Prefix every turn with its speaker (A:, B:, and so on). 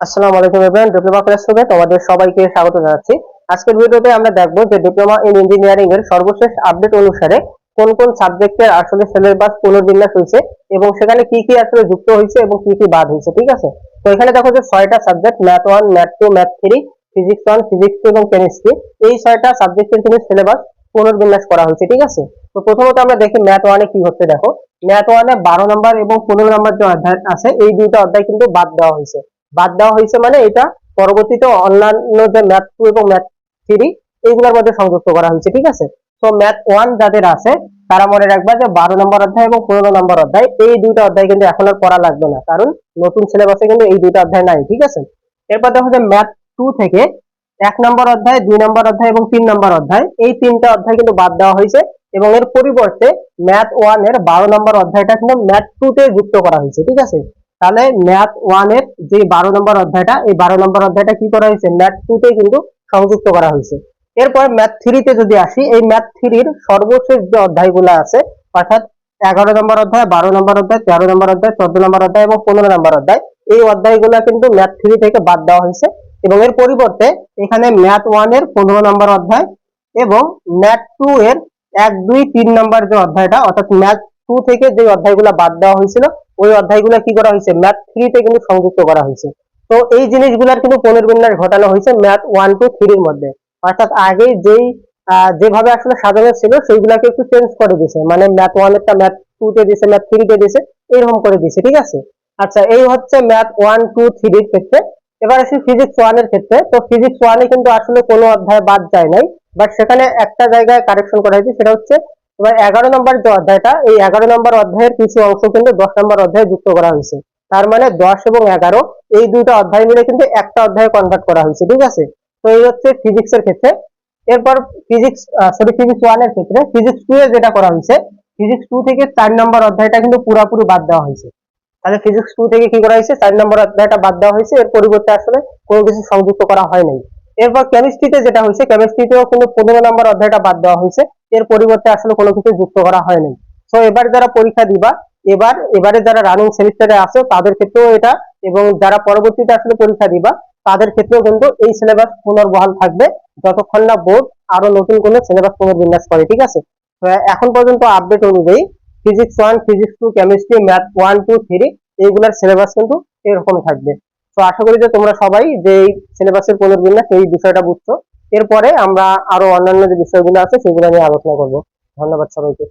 A: আসসালামু আলাইকুম everyone, diploma ক্লাসরুমে তোমাদের সবাইকে স্বাগত জানাচ্ছি। আজকের ভিডিওতে আমরা দেখব যে ডিপ্লোমা ইন ইঞ্জিনিয়ারিং এর সর্বশেষ আপডেট অনুসারে কোন কোন সাবজেক্টের আসলে সিলেবাস পুনর্বিন্যাস হয়েছে এবং সেখানে কি কি আসলে যুক্ত হয়েছে এবং কি কি বাদ হয়েছে। ঠিক আছে, তো এখানে দেখো যে 6টা subject, math 1, math 2, math 3, physics 1, physics 2 এবং কেমিস্ট্রি, এই 6টা সাবজেক্টের কিন্তু সিলেবাস পুনর্বিন্যাস করা হয়েছে। ঠিক আছে, তো প্রথমত আমরা দেখি ম্যাথ 1 এ কি হচ্ছে। দেখো, ম্যাথ 1 এ 12 নম্বর এবং 15 নম্বর যে অধ্যায় আছে, এই দুইটা অধ্যায় কিন্তু বাদ দেওয়া হয়েছে মানে এটা পরবর্তীতে অন্যান্য যে ম্যাথ 2 এবং ম্যাথ 3 এইগুলোর মধ্যে সংযুক্ত করা হয়েছে। ঠিক আছে, তো ম্যাথ 1 যাদের আছে তারা মনে রাখবা যে 12 নম্বর অধ্যায় এবং 15 নম্বর অধ্যায়, এই দুইটা অধ্যায় কিন্তু এখন আর পড়া লাগবে না, কারণ নতুন সিলেবাসে কিন্তু এই দুইটা অধ্যায় নাই। ঠিক আছে, এরপর দেখো যে ম্যাথ 2 থেকে 1 নম্বর অধ্যায়, 2 নম্বর অধ্যায় এবং 3 নম্বর অধ্যায়, এই তিনটা অধ্যায় কিন্তু বাদ দেওয়া হয়েছে এবং এর পরিবর্তে ম্যাথ 1 এর 12 নম্বর অধ্যায়টা কিন্তু ম্যাথ 2 তে যুক্ত করা হয়েছে। ঠিক আছে, তাহলে ম্যাথ 1 এর যে 12 নম্বর অধ্যায়টা, এই 12 নম্বর অধ্যায়টা কি করা হয়েছে, ম্যাথ 2 তে কিন্তু সংযুক্ত করা হয়েছে। এরপর ম্যাথ 3 তে যদি আসি, এই ম্যাথ 3 এর সর্বশেষ যে অধ্যায়গুলো আছে, অর্থাৎ 11 নম্বর অধ্যায়, 12 নম্বর অধ্যায়, 13 নম্বর অধ্যায়, 14 নম্বর অধ্যায় এবং 15 নম্বর অধ্যায়, এই অধ্যায়গুলো কিন্তু ম্যাথ 3 থেকে বাদ দেওয়া হয়েছে এবং এর পরিবর্তে এখানে ম্যাথ 1 এর 15 নম্বর অধ্যায় এবং ম্যাথ 2 এর 1, 2, 3 নম্বর যে অধ্যায়টা, অর্থাৎ ম্যাথ 2 থেকে যে অধ্যায়গুলো বাদ দেওয়া হয়েছিল, ওই অধ্যায়গুলো কি করা হয়েছে, ম্যাথ 3 তে কিন্তু সংযুক্ত করা হয়েছে। তো এই জিনিসগুলোর কিন্তু পুনর্বিন্যাস ঘটানো হয়েছে ম্যাথ 1, 2, 3 এর মধ্যে, অর্থাৎ আগে যেভাবে আসলে সাজানো ছিল সেইগুলাকে একটু চেঞ্জ করে দিয়েছে, মানে ম্যাথ 1 এরটা ম্যাথ 2 তে দিয়েছে, ম্যাথ 3 তে দিয়েছে, এরকম করে দিয়েছে। ঠিক আছে, আচ্ছা, এই হচ্ছে ম্যাথ 1, 2, 3 এর ক্ষেত্রে। এবার আসি ফিজিক্স 1 এর ক্ষেত্রে। তো ফিজিক্স 1 এ কিন্তু আসলে কোনো অধ্যায় বাদ যায় নাই, বাট সেখানে একটা জায়গায় কারেকশন করা হয়েছে, সেটা হচ্ছে এবার 11 নম্বর যে অধ্যায়টা, এই 11 নম্বর অধ্যায়ের কিছু অংশ কিন্তু 10 নম্বর অধ্যায়ে যুক্ত করা হয়েছে। তার মানে 10 এবং 11 এই দুইটা অধ্যায় মিলে কিন্তু একটা অধ্যায়ে কনভার্ট করা হয়েছে। ঠিক আছে, তো এই হচ্ছে ফিজিক্স এর ক্ষেত্রে। এরপর ফিজিক্স 1 এর ক্ষেত্রে ফিজিক্স 2 এ যেটা করা হয়েছে, ফিজিক্স 2 থেকে 4 নম্বর অধ্যায়টা কিন্তু পুরোপুরি বাদ দেওয়া হয়েছে। তাহলে ফিজিক্স 2 থেকে কি করা হয়েছে, 4 নম্বর অধ্যায়টা বাদ দেওয়া হয়েছে, এর পরিবর্তে আসলে কোনো কিছু সংযুক্ত করা হয় নাই। এরপর কেমিস্ট্রিতে যেটা হয়েছে, কেমিস্ট্রিতেও কিন্তু 15 নম্বর অধ্যায়টা বাদ দেওয়া হয়েছে, এর পরিবর্তে আসলে কোনো কিছু যুক্ত করা হয় নাই। তো এবার যারা পরীক্ষা দিবা, এবারে যারা রানিং সেমিস্টারে আছে তাদের ক্ষেত্রেও এটা, এবং যারা পরবর্তীতে আসলে পরীক্ষা দিবা তাদের ক্ষেত্রেও কিন্তু এই সিলেবাস পুনর্বহাল থাকবে, যতক্ষণ না বোর্ড আরো নতুন কোনো সিলেবাস পুনর্বিন্যাস করে। ঠিক আছে, তো এখন পর্যন্ত আপডেট অনুযায়ী ফিজিক্স 1, ফিজিক্স 2, কেমিস্ট্রি, ম্যাথ 1, 2, 3 এইগুলার সিলেবাস কিন্তু এরকম থাকবে। তো আশা করি যে তোমরা সবাই যে এই সিলেবাসের পুনর্বিন্যাস এই বিষয়টা বুঝছো। এরপরে আমরা আরো অন্যান্য যে বিষয়গুলো আছে সেগুলো নিয়ে আলোচনা করব। ধন্যবাদ সবাইকে।